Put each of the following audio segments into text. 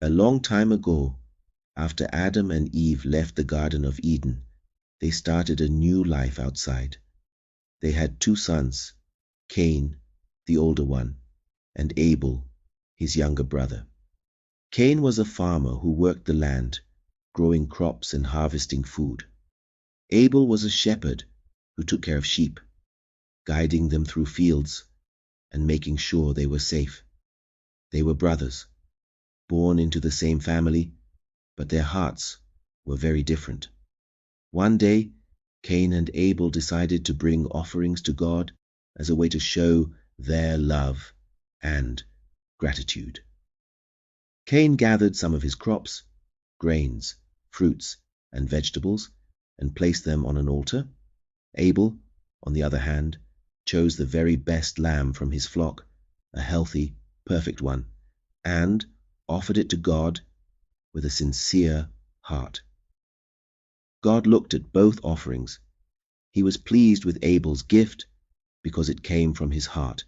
A long time ago, after Adam and Eve left the Garden of Eden, they started a new life outside. They had two sons, Cain, the older one, and Abel, his younger brother. Cain was a farmer who worked the land, growing crops and harvesting food. Abel was a shepherd who took care of sheep, guiding them through fields and making sure they were safe. They were brothers, born into the same family, but their hearts were very different. One day, Cain and Abel decided to bring offerings to God as a way to show their love and gratitude. Cain gathered some of his crops, grains, fruits, and vegetables, and placed them on an altar. Abel, on the other hand, chose the very best lamb from his flock, a healthy, perfect one, and offered it to God with a sincere heart. God looked at both offerings. He was pleased with Abel's gift because it came from his heart.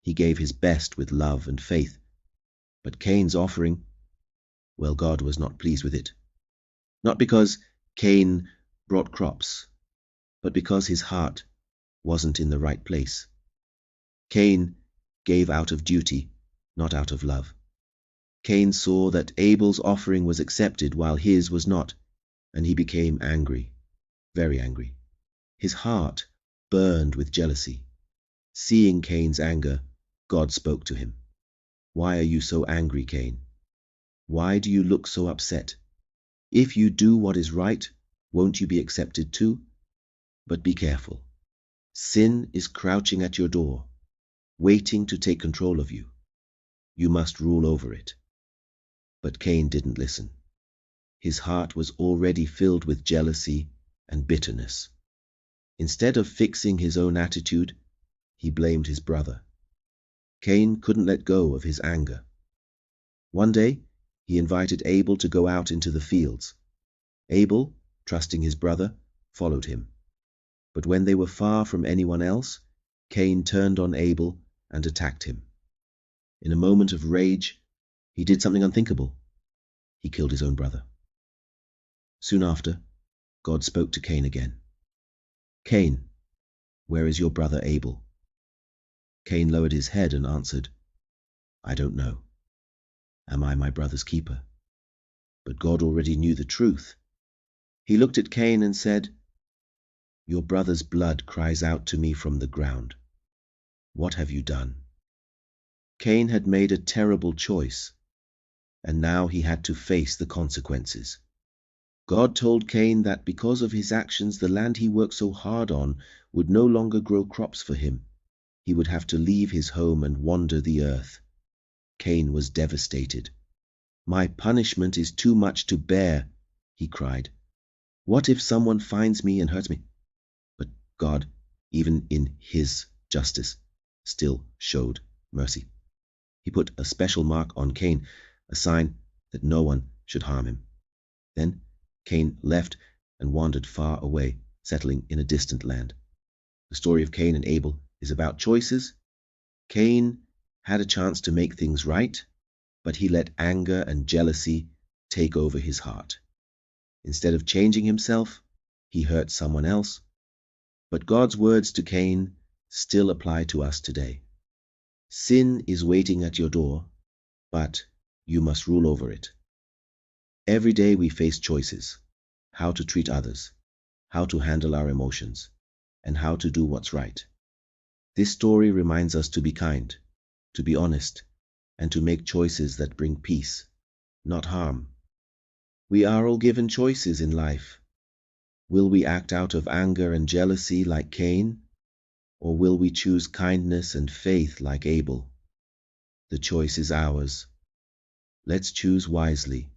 He gave his best with love and faith. But Cain's offering, well, God was not pleased with it. Not because Cain brought crops, but because his heart wasn't in the right place. Cain gave out of duty, not out of love. Cain saw that Abel's offering was accepted while his was not, and he became angry, very angry. His heart burned with jealousy. Seeing Cain's anger, God spoke to him. "Why are you so angry, Cain? Why do you look so upset? If you do what is right, won't you be accepted too? But be careful. Sin is crouching at your door, waiting to take control of you. You must rule over it." But Cain didn't listen. His heart was already filled with jealousy and bitterness. Instead of fixing his own attitude, he blamed his brother. Cain couldn't let go of his anger. One day, he invited Abel to go out into the fields. Abel, trusting his brother, followed him. But when they were far from anyone else, Cain turned on Abel and attacked him. In a moment of rage, he did something unthinkable. He killed his own brother. Soon after, God spoke to Cain again. "Cain, where is your brother Abel?" Cain lowered his head and answered, "I don't know. Am I my brother's keeper?" But God already knew the truth. He looked at Cain and said, "Your brother's blood cries out to me from the ground. What have you done?" Cain had made a terrible choice, and now he had to face the consequences. God told Cain that because of his actions, the land he worked so hard on would no longer grow crops for him. He would have to leave his home and wander the earth. Cain was devastated. "My punishment is too much to bear," he cried. "What if someone finds me and hurts me?" But God, even in his justice, still showed mercy. He put a special mark on Cain, a sign that no one should harm him. Then Cain left and wandered far away, settling in a distant land. The story of Cain and Abel is about choices. Cain had a chance to make things right, but he let anger and jealousy take over his heart. Instead of changing himself, he hurt someone else. But God's words to Cain still apply to us today. Sin is waiting at your door, but you must rule over it. Every day we face choices: how to treat others, how to handle our emotions, and how to do what's right. This story reminds us to be kind, to be honest, and to make choices that bring peace, not harm. We are all given choices in life. Will we act out of anger and jealousy like Cain, or will we choose kindness and faith like Abel? The choice is ours. Let's choose wisely